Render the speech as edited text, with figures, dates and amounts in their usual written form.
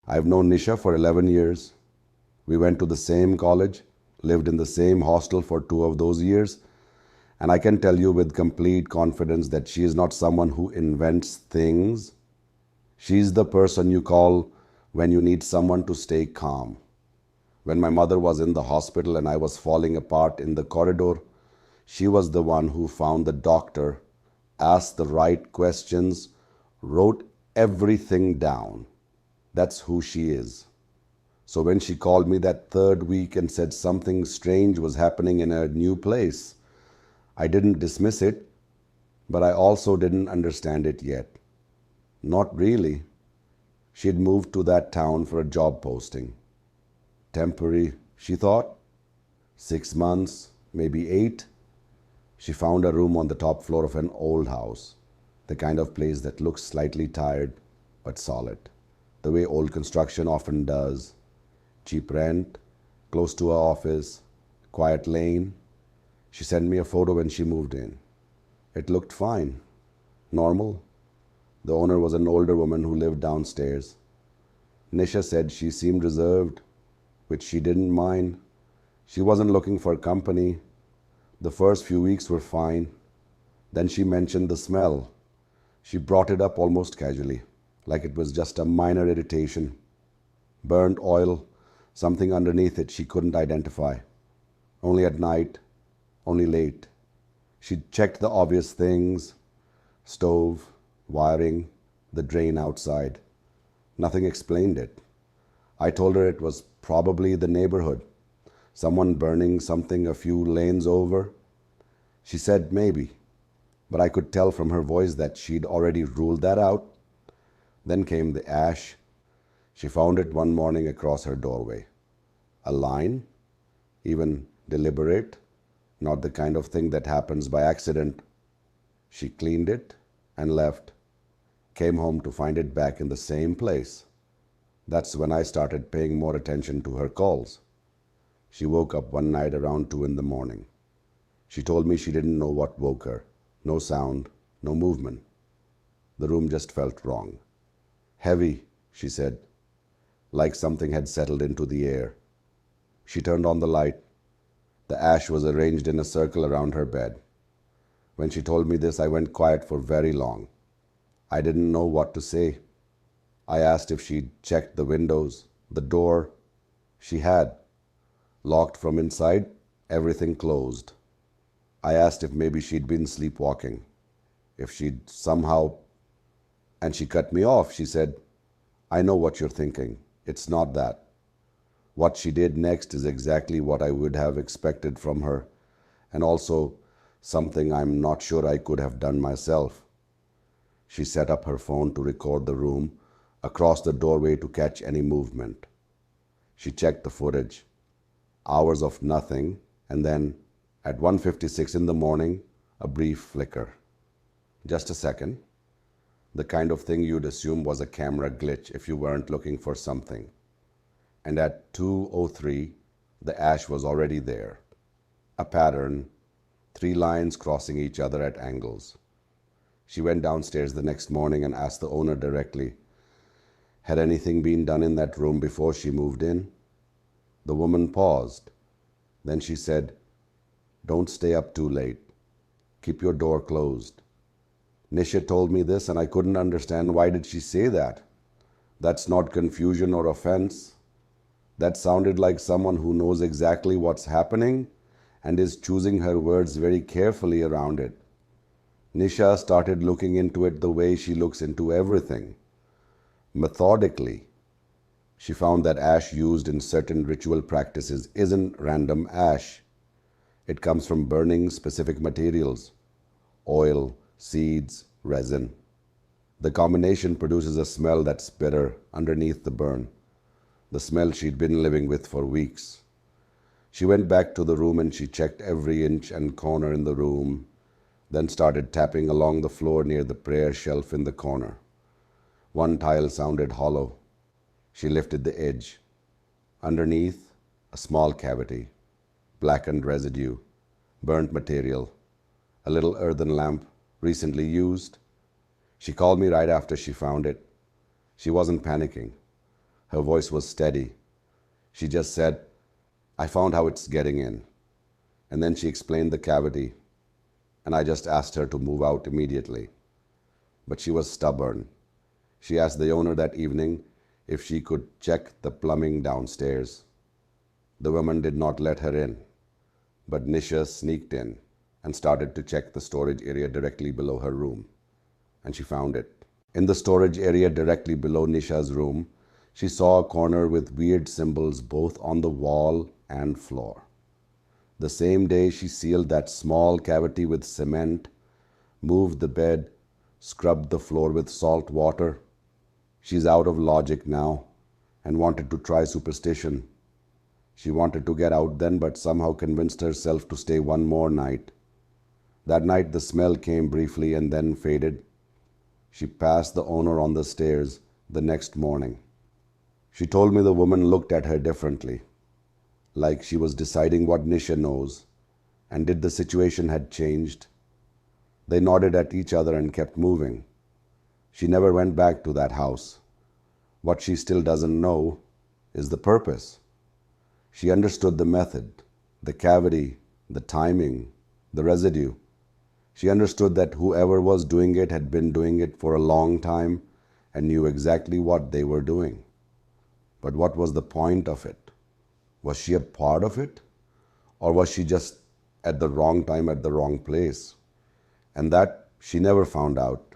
I've known Nisha for 11 years. We went to the same college, lived in the same hostel for 2 of those years, and I can tell you with complete confidence that she is not someone who invents things. She's the person you call when you need someone to stay calm. When my mother was in the hospital and I was falling apart in the corridor, she was the one who found the doctor, asked the right questions, wrote everything down. That's who she is. So when she called me that third week and said something strange was happening in a new place, I didn't dismiss it, but I also didn't understand it yet. Not really. She'd moved to that town for a job posting. Temporary, she thought. 6 months, maybe 8. She found a room on the top floor of an old house, the kind of place that looks slightly tired but solid, the way old construction often does. Cheap rent, close to her office, quiet lane. She sent me a photo when she moved in. It looked fine, normal. The owner was an older woman who lived downstairs. Nisha said she seemed reserved, which she didn't mind. She wasn't looking for company. The first few weeks were fine. Then she mentioned the smell. She brought it up almost casually, like it was just a minor irritation. Burnt oil, something underneath it she couldn't identify. Only at night, only late. She checked the obvious things: stove, wiring, the drain outside. Nothing explained it. I told her it was probably the neighborhood, someone burning something a few lanes over. She said maybe, but I could tell from her voice that she'd already ruled that out. Then came the ash. She found it one morning across her doorway. A line, even deliberate, not the kind of thing that happens by accident. She cleaned it and left, came home to find it back in the same place. That's when I started paying more attention to her calls. She woke up one night around 2 in the morning. She told me she didn't know what woke her. No sound, no movement. The room just felt wrong. Heavy, she said, like something had settled into the air. She turned on the light. The ash was arranged in a circle around her bed. When she told me this, I went quiet for very long. I didn't know what to say. I asked if she'd checked the windows, the door. She had. Locked from inside, everything closed. I asked if maybe she'd been sleepwalking, if she'd somehow... And she cut me off. She said, "I know what you're thinking. It's not that." What she did next is exactly what I would have expected from her, and also something I'm not sure I could have done myself. She set up her phone to record the room across the doorway to catch any movement. She checked the footage. Hours of nothing, and then at 1:56 in the morning, a brief flicker. Just a second. The kind of thing you'd assume was a camera glitch if you weren't looking for something. And at 2:03, the ash was already there. A pattern, 3 lines crossing each other at angles. She went downstairs the next morning and asked the owner directly, had anything been done in that room before she moved in? The woman paused. Then she said, "Don't stay up too late. Keep your door closed." Nisha told me this and I couldn't understand why did she say that. That's not confusion or offense. That sounded like someone who knows exactly what's happening and is choosing her words very carefully around it. Nisha started looking into it the way she looks into everything, methodically. She found that ash used in certain ritual practices isn't random ash. It comes from burning specific materials: oil, seeds, resin. The combination produces a smell that's bitter underneath the burn, the smell she'd been living with for weeks. She went back to the room and she checked every inch and corner in the room, then started tapping along the floor near the prayer shelf in the corner. One tile sounded hollow. She lifted the edge. Underneath, a small cavity, blackened residue, burnt material, a little earthen lamp, recently used. She called me right after she found it. She wasn't panicking. Her voice was steady. She just said, "I found how it's getting in." And then she explained the cavity, and I just asked her to move out immediately. But she was stubborn. She asked the owner that evening if she could check the plumbing downstairs. The woman did not let her in, but Nisha sneaked in and started to check the storage area directly below her room, and she found it. In the storage area directly below Nisha's room, she saw a corner with weird symbols both on the wall and floor. The same day she sealed that small cavity with cement, moved the bed, scrubbed the floor with salt water. She's out of logic now and wanted to try superstition. She wanted to get out then, but somehow convinced herself to stay one more night. That night the smell came briefly and then faded. She passed the owner on the stairs the next morning. She told me the woman looked at her differently, like she was deciding what Nisha knows, and did the situation had changed. They nodded at each other and kept moving. She never went back to that house. What she still doesn't know is the purpose. She understood the method, the cavity, the timing, the residue. She understood that whoever was doing it had been doing it for a long time and knew exactly what they were doing. But what was the point of it? Was she a part of it? Or was she just at the wrong time at the wrong place? And that she never found out.